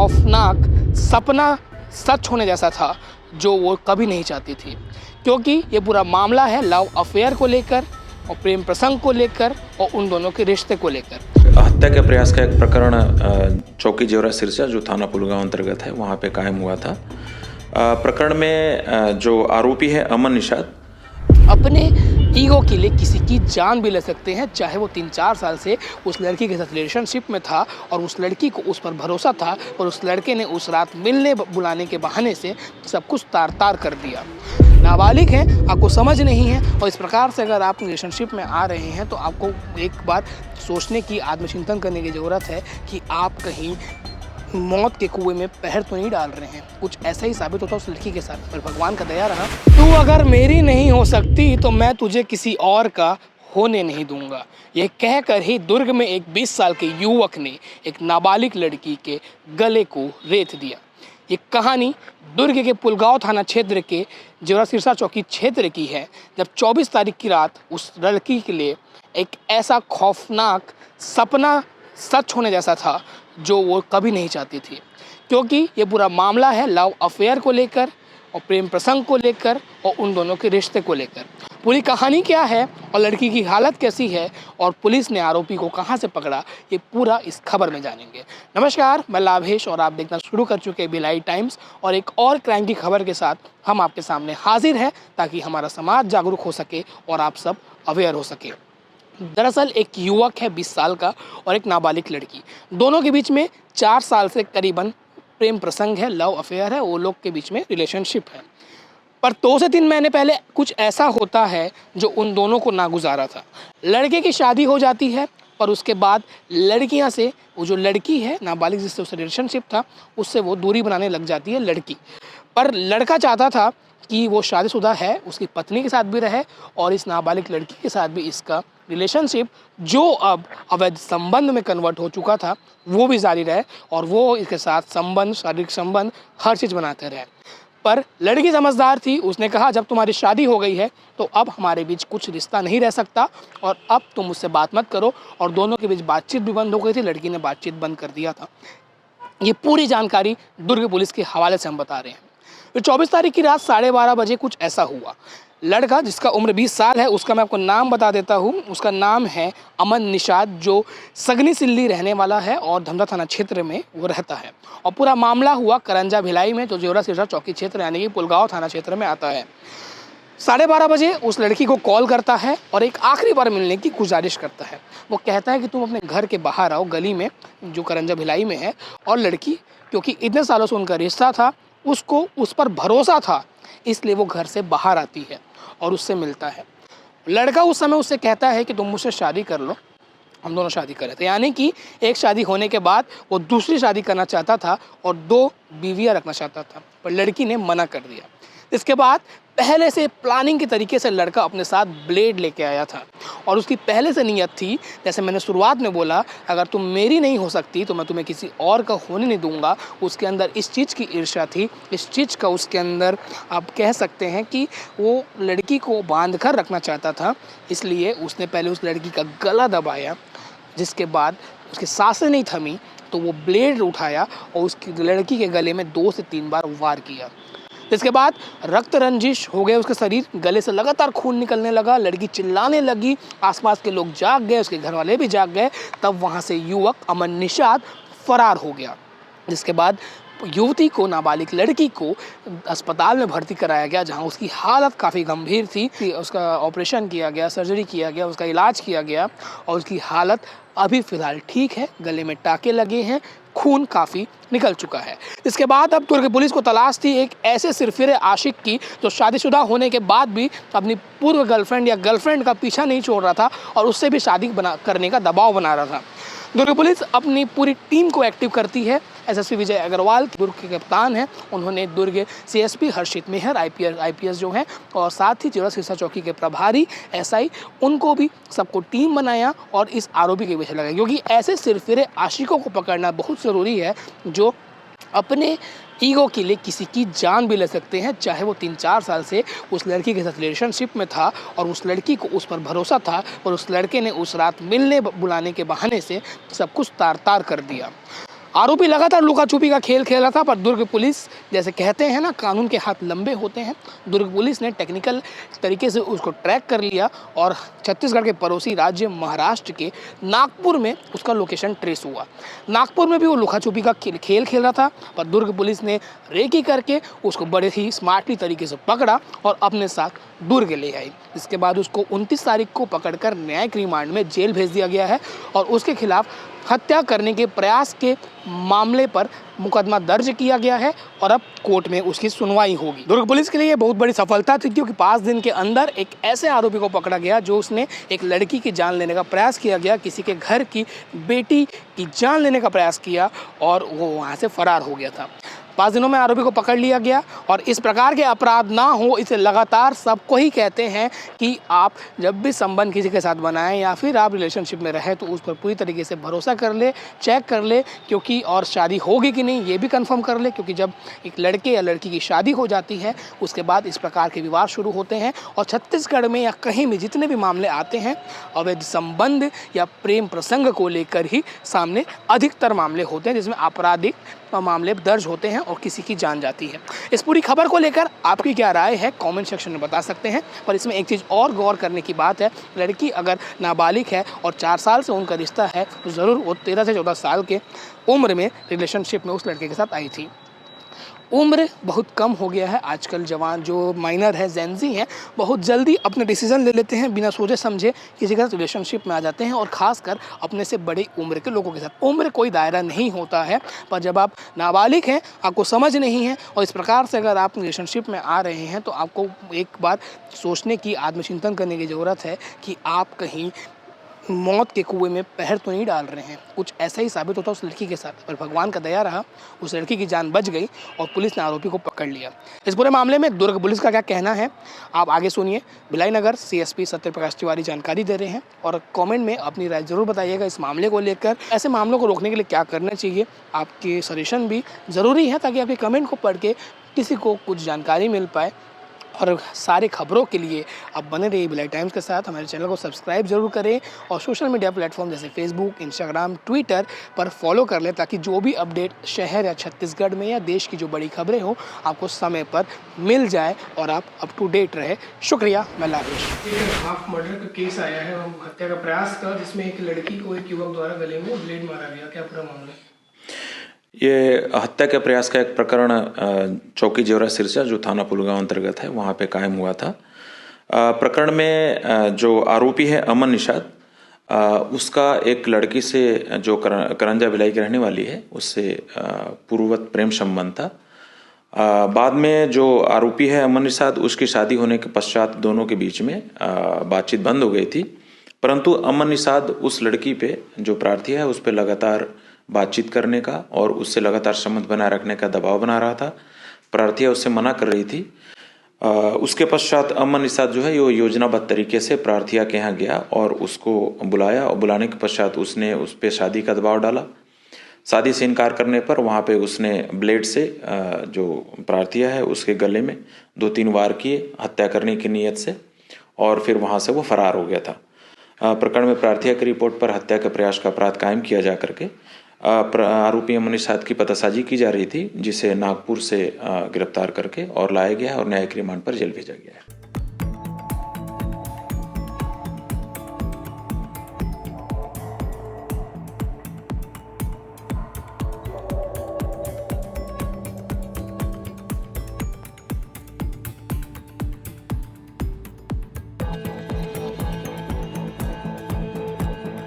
खौफनाक सपना सच होने जैसा था जो वो कभी नहीं चाहती थी, क्योंकि ये पूरा मामला है लव अफेयर को लेकर और प्रेम प्रसंग को लेकर और उन दोनों के रिश्ते को लेकर। हत्या के प्रयास का एक प्रकरण चौकी जेवरा सिरसा जो थाना पुलगांव अंतर्गत है वहाँ पे कायम हुआ था। प्रकरण में जो आरोपी है अमन निषाद अपने ईगो के लिए किसी की जान भी ले सकते हैं, चाहे वो 3-4 साल से उस लड़की के साथ रिलेशनशिप में था और उस लड़की को उस पर भरोसा था और उस लड़के ने उस रात मिलने बुलाने के बहाने से सब कुछ तार तार कर दिया। नाबालिग हैं, आपको समझ नहीं है और इस प्रकार से अगर आप रिलेशनशिप में आ रहे हैं तो आपको एक बात सोचने की, आत्मचिंतन करने की ज़रूरत है कि आप कहीं मौत के कुएं में पैर तो नहीं डाल रहे हैं। कुछ ऐसा ही साबित होता उस लड़की के साथ, पर भगवान का दया रहा। तू अगर मेरी नहीं हो सकती तो मैं तुझे किसी और का होने नहीं दूंगा, ये कहकर ही दुर्ग में एक 20 साल के युवक ने एक नाबालिग लड़की के गले को रेत दिया। ये कहानी दुर्ग के पुलगांव थाना क्षेत्र के जेवरा सिरसा चौकी क्षेत्र की है, जब 24 तारीख की रात उस लड़की के लिए एक ऐसा खौफनाक सपना सच होने जैसा था जो वो कभी नहीं चाहती थी, क्योंकि ये पूरा मामला है लव अफेयर को लेकर और प्रेम प्रसंग को लेकर और उन दोनों के रिश्ते को लेकर। पूरी कहानी क्या है और लड़की की हालत कैसी है और पुलिस ने आरोपी को कहां से पकड़ा, ये पूरा इस खबर में जानेंगे। नमस्कार, मैं लाभेश और आप देखना शुरू कर चुके हैं भिलाई टाइम्स और एक और क्राइम की खबर के साथ हम आपके सामने हाजिर हैं ताकि हमारा समाज जागरूक हो सके और आप सब अवेयर हो सके। दरअसल एक युवक है 20 साल का और एक नाबालिग लड़की, दोनों के बीच में 4 साल से करीबन प्रेम प्रसंग है, लव अफेयर है, वो लोग के बीच में रिलेशनशिप है। पर 2 से 3 महीने पहले कुछ ऐसा होता है जो उन दोनों को नागुजारा था। लड़के की शादी हो जाती है पर उसके बाद लड़कियां से वो जो लड़की है नाबालिग जिससे उससे रिलेशनशिप था उससे वो दूरी बनाने लग जाती है लड़की। पर लड़का चाहता था कि वो शादीशुदा है, उसकी पत्नी के साथ भी रहे और इस नाबालिग लड़की के साथ भी इसका रिलेशनशिप जो अब अवैध संबंध में कन्वर्ट हो चुका था वो भी जारी रहे और वो इसके साथ संबंध, शारीरिक संबंध, हर चीज़ बनाते रहे। पर लड़की समझदार थी, उसने कहा जब तुम्हारी शादी हो गई है तो अब हमारे बीच कुछ रिश्ता नहीं रह सकता और अब तुम मुझसे बात मत करो, और दोनों के बीच बातचीत भी बंद हो गई थी। लड़की ने बातचीत बंद कर दिया था। ये पूरी जानकारी दुर्ग पुलिस के हवाले से हम बता रहे हैं। फिर 24 तारीख की रात 12:30 बजे कुछ ऐसा हुआ। लड़का जिसका उम्र 20 साल है, उसका मैं आपको नाम बता देता हूँ। उसका नाम है अमन निषाद, जो सगनी सिल्ली रहने वाला है और धमधा थाना क्षेत्र में वो रहता है। और पूरा मामला हुआ करंजा भिलाई में, जो जेवरा सिरसा चौकी क्षेत्र यानी कि पुलगांव थाना क्षेत्र में आता है। 12:30 बजे उस लड़की को कॉल करता है और एक आखिरी बार मिलने की गुजारिश करता है। वो कहता है कि तुम अपने घर के बाहर आओ, गली में जो करंजा भिलाई में है। और लड़की, क्योंकि इतने सालों से उनका रिश्ता था, उसको उस पर भरोसा था, इसलिए वो घर से बाहर आती है और उससे मिलता है। लड़का उस समय उससे कहता है कि तुम मुझसे शादी कर लो, हम दोनों शादी कर रहे थे। यानी कि एक शादी होने के बाद वो दूसरी शादी करना चाहता था और 2 बीवियाँ रखना चाहता था, पर लड़की ने मना कर दिया। इसके बाद पहले से प्लानिंग के तरीके से लड़का अपने साथ ब्लेड लेके आया था और उसकी पहले से नीयत थी, जैसे मैंने शुरुआत में बोला, अगर तुम मेरी नहीं हो सकती तो मैं तुम्हें किसी और का होने नहीं दूंगा। उसके अंदर इस चीज़ की ईर्ष्या थी, इस चीज़ का उसके अंदर आप कह सकते हैं कि वो लड़की को बांध कर रखना चाहता था। इसलिए उसने पहले उस लड़की का गला दबाया, जिसके बाद उसकी सांसें नहीं थमी तो वो ब्लेड उठाया और उसकी लड़की के गले में 2 से 3 बार वार किया। इसके बाद रक्त रंजिश हो गए उसके शरीर, गले से लगातार खून निकलने लगा, लड़की चिल्लाने लगी, आसपास के लोग जाग गए, उसके घर वाले भी जाग गए। तब वहाँ से युवक अमन निषाद फरार हो गया। जिसके बाद युवती को, नाबालिग लड़की को अस्पताल में भर्ती कराया गया, जहां उसकी हालत काफ़ी गंभीर थी। उसका ऑपरेशन किया गया, सर्जरी किया गया, उसका इलाज किया गया और उसकी हालत अभी फ़िलहाल ठीक है। गले में टाँके लगे हैं, खून काफ़ी निकल चुका है। इसके बाद अब तुर्क पुलिस को तलाश थी एक ऐसे सिरफिरे आशिक की जो शादीशुदा होने के बाद भी अपनी पूर्व गर्लफ्रेंड या गर्लफ्रेंड का पीछा नहीं छोड़ रहा था और उससे भी शादी करने का दबाव बना रहा था। दुर्ग पुलिस अपनी पूरी टीम को एक्टिव करती है। एसएसपी विजय अग्रवाल दुर्ग के कप्तान हैं, उन्होंने दुर्ग सीएसपी हर्षित मेहर आईपीएस जो हैं और साथ ही जेवरा सिरसा चौकी के प्रभारी एसआई, उनको भी सबको टीम बनाया और इस आरोपी के पीछे लगाया, क्योंकि ऐसे सिरफिरे आशिकों को पकड़ना बहुत ज़रूरी है जो अपने ईगो के लिए किसी की जान भी ले सकते हैं, चाहे वो 3-4 साल से उस लड़की के साथ रिलेशनशिप में था और उस लड़की को उस पर भरोसा था और उस लड़के ने उस रात मिलने बुलाने के बहाने से सब कुछ तार तार कर दिया। आरोपी लगातार लुका छुपी का खेल खेल रहा था, पर दुर्ग पुलिस, जैसे कहते हैं ना, कानून के हाथ लंबे होते हैं, दुर्ग पुलिस ने टेक्निकल तरीके से उसको ट्रैक कर लिया और छत्तीसगढ़ के पड़ोसी राज्य महाराष्ट्र के नागपुर में उसका लोकेशन ट्रेस हुआ। नागपुर में भी वो लुका छुपी का खेल खेल रहा था, पर दुर्ग पुलिस ने रेकी करके उसको बड़े ही स्मार्टली तरीके से पकड़ा और अपने साथ दुर्ग ले आई। इसके बाद उसको 29 तारीख को पकड़कर न्यायिक रिमांड में जेल भेज दिया गया है और उसके खिलाफ हत्या करने के प्रयास के मामले पर मुकदमा दर्ज किया गया है और अब कोर्ट में उसकी सुनवाई होगी। दुर्ग पुलिस के लिए ये बहुत बड़ी सफलता थी, क्योंकि 5 दिन के अंदर एक ऐसे आरोपी को पकड़ा गया जो उसने एक लड़की की जान लेने का प्रयास किया गया, किसी के घर की बेटी की जान लेने का प्रयास किया और वो वहाँ से फरार हो गया था। 5 दिनों में आरोपी को पकड़ लिया गया और इस प्रकार के अपराध ना हो, इसे लगातार सबको ही कहते हैं कि आप जब भी संबंध किसी के साथ बनाएं या फिर आप रिलेशनशिप में रहें तो उस पर पूरी तरीके से भरोसा कर ले, चेक कर ले, क्योंकि और शादी होगी कि नहीं ये भी कंफर्म कर ले, क्योंकि जब एक लड़के या लड़की की शादी हो जाती है उसके बाद इस प्रकार के विवाद शुरू होते हैं। और छत्तीसगढ़ में या कहीं भी जितने भी मामले आते हैं अवैध संबंध या प्रेम प्रसंग को लेकर ही सामने अधिकतर मामले होते हैं, जिसमें आपराधिक मामले दर्ज होते हैं और किसी की जान जाती है। इस पूरी खबर को लेकर आपकी क्या राय है कमेंट सेक्शन में बता सकते हैं। पर इसमें एक चीज़ और गौर करने की बात है, लड़की अगर नाबालिग है और 4 साल से उनका रिश्ता है तो ज़रूर वो 13 से 14 साल के उम्र में रिलेशनशिप में उस लड़के के साथ आई थी। उम्र बहुत कम हो गया है, आजकल जवान जो माइनर है, जेनजी हैं, बहुत जल्दी अपने डिसीजन ले लेते हैं, बिना सोचे समझे किसी के साथ रिलेशनशिप में आ जाते हैं और ख़ासकर अपने से बड़ी उम्र के लोगों के साथ। उम्र कोई दायरा नहीं होता है, पर जब आप नाबालिग हैं, आपको समझ नहीं है और इस प्रकार से अगर आप रिलेशनशिप में आ रहे हैं तो आपको एक बार सोचने की, आत्मचिंतन करने की ज़रूरत है कि आप कहीं मौत के कुएं में पैर तो नहीं डाल रहे हैं। कुछ ऐसा ही साबित होता उस लड़की के साथ, पर भगवान का दया रहा, उस लड़की की जान बच गई और पुलिस ने आरोपी को पकड़ लिया। इस पूरे मामले में दुर्ग पुलिस का क्या कहना है आप आगे सुनिए। भिलाई नगर CSP सत्यप्रकाश तिवारी जानकारी दे रहे हैं और कमेंट में अपनी राय जरूर बताइएगा इस मामले को लेकर। ऐसे मामलों को रोकने के लिए क्या करना चाहिए, आपके सजेशन भी ज़रूरी है ताकि आपके कमेंट को पढ़ के किसी को कुछ जानकारी मिल पाए। और सारे खबरों के लिए आप बने रहिए भिलाई टाइम्स के साथ। हमारे चैनल को सब्सक्राइब जरूर करें और सोशल मीडिया प्लेटफॉर्म जैसे फेसबुक, इंस्टाग्राम, ट्विटर पर फॉलो कर लें, ताकि जो भी अपडेट शहर या छत्तीसगढ़ में या देश की जो बड़ी खबरें हो आपको समय पर मिल जाए और आप अप टू डेट रहे। शुक्रिया, मैं लाकेश। हाफ मर्डर का केस आया है, हत्या का प्रयास था, जिसमें एक लड़की को एक युवक द्वारा गले में ब्लेड मारा गया, क्या पूरा मामला है? ये हत्या के प्रयास का एक प्रकरण चौकी जेवरा सिरसा जो थाना पुलगांव अंतर्गत है वहाँ पे कायम हुआ था। प्रकरण में जो आरोपी है अमन निषाद, उसका एक लड़की से जो करंजा भिलाई की रहने वाली है उससे पूर्ववत प्रेम संबंध था। बाद में जो आरोपी है अमन निषाद, उसकी शादी होने के पश्चात दोनों के बीच में बातचीत बंद हो गई थी, परंतु अमन निषाद उस लड़की पे जो प्रार्थी है उस पर लगातार बातचीत करने का और उससे लगातार संबंध बनाए रखने का दबाव बना रहा था। प्रार्थिया उससे मना कर रही थी। उसके पश्चात अमन निषाद जो है वो योजनाबद्ध तरीके से प्रार्थिया के यहाँ गया और उसको बुलाया और बुलाने के पश्चात उसने उस पर शादी का दबाव डाला। शादी से इनकार करने पर वहाँ पे उसने ब्लेड से जो प्रार्थिया है उसके गले में 2-3 वार किए हत्या करने की नीयत से और फिर वहाँ से वो फरार हो गया था। प्रकरण में प्रार्थिया की रिपोर्ट पर हत्या के प्रयास का अपराध कायम किया जा करके आरोपी अमन निषाद की पतासाजी की जा रही थी, जिसे नागपुर से गिरफ्तार करके और लाया गया और न्यायिक रिमांड पर जेल भेजा गया है।